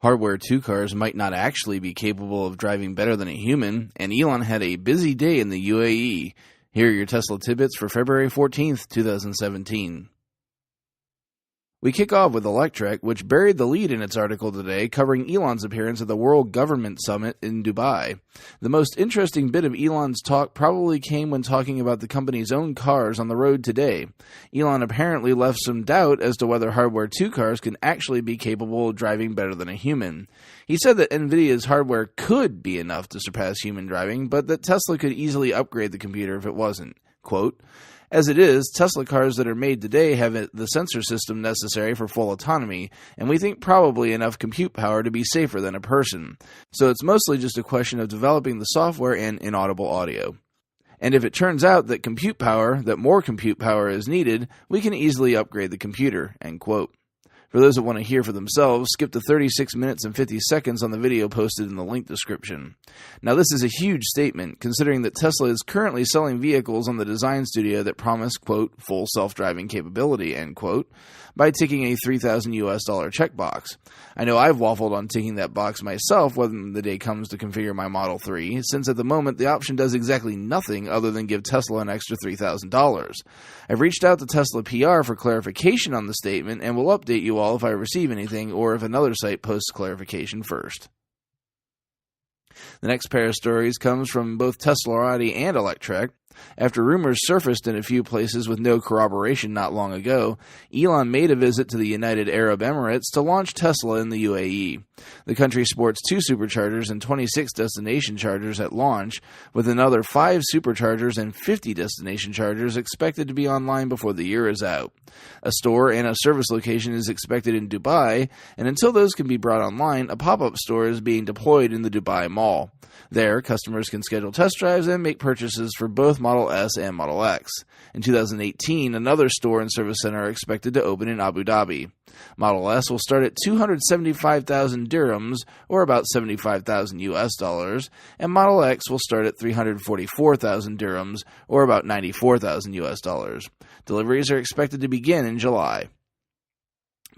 Hardware 2 cars might not actually be capable of driving better than a human, and Elon had a busy day in the UAE. Here are your Tesla tidbits for February 14th, 2017. We kick off with Electrek, which buried the lead in its article today, covering Elon's appearance at the World Government Summit in Dubai. The most interesting bit of Elon's talk probably came when talking about the company's own cars on the road today. Elon apparently left some doubt as to whether Hardware 2 cars can actually be capable of driving better than a human. He said that NVIDIA's hardware could be enough to surpass human driving, but that Tesla could easily upgrade the computer if it wasn't. Quote, "As it is, Tesla cars that are made today have the sensor system necessary for full autonomy, and we think probably enough compute power to be safer than a person. So it's mostly just a question of developing the software and inaudible audio. And if it turns out that more compute power is needed, we can easily upgrade the computer." End quote. For those that want to hear for themselves, skip to 36 minutes and 50 seconds on the video posted in the link description. Now, this is a huge statement, considering that Tesla is currently selling vehicles on the design studio that promise, quote, full self-driving capability, end quote, by ticking a $3,000 checkbox. I know I've waffled on ticking that box myself when the day comes to configure my Model 3, since at the moment the option does exactly nothing other than give Tesla an extra $3,000. I've reached out to Tesla PR for clarification on the statement and will update you all if I receive anything or if another site posts clarification first. The next pair of stories comes from both Teslarati and Electrek. After rumors surfaced in a few places with no corroboration not long ago, Elon made a visit to the United Arab Emirates to launch Tesla in the UAE. The country sports 2 superchargers and 26 destination chargers at launch, with another 5 superchargers and 50 destination chargers expected to be online before the year is out. A store and a service location is expected in Dubai, and until those can be brought online, a pop-up store is being deployed in the Dubai Mall. There, customers can schedule test drives and make purchases for both Model S and Model X. In 2018, another store and service center are expected to open in Abu Dhabi. Model S will start at 275,000 dirhams, or about $75,000, and Model X will start at 344,000 dirhams, or about $94,000. Deliveries are expected to begin in July.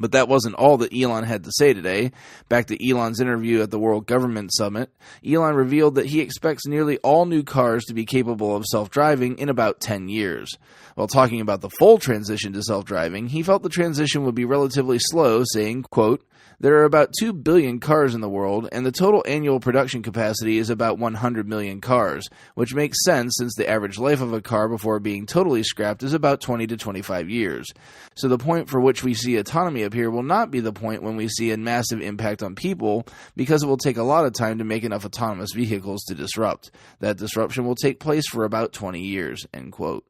But that wasn't all that Elon had to say today. Back to Elon's interview at the World Government Summit, Elon revealed that he expects nearly all new cars to be capable of self-driving in about 10 years. While talking about the full transition to self-driving, he felt the transition would be relatively slow, saying, quote, "There are about 2 billion cars in the world, and the total annual production capacity is about 100 million cars, which makes sense since the average life of a car before being totally scrapped is about 20 to 25 years. So the point for which we see autonomy appear will not be the point when we see a massive impact on people, because it will take a lot of time to make enough autonomous vehicles to disrupt. That disruption will take place for about 20 years, end quote.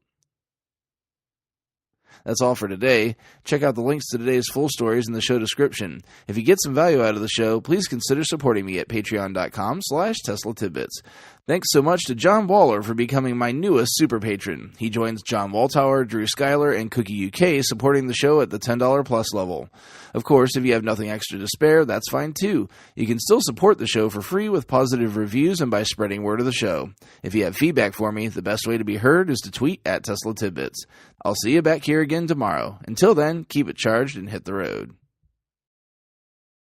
That's all for today. Check out the links to today's full stories in the show description. If you get some value out of the show, please consider supporting me at patreon.com/Tesla Tidbits. Thanks so much to John Waller for becoming my newest super patron. He joins John Waltower, Drew Schuyler, and Cookie UK supporting the show at the $10 plus level. Of course, if you have nothing extra to spare, that's fine too. You can still support the show for free with positive reviews and by spreading word of the show. If you have feedback for me, the best way to be heard is to tweet at Tesla Tidbits. I'll see you back here again tomorrow. Until then, keep it charged and hit the road.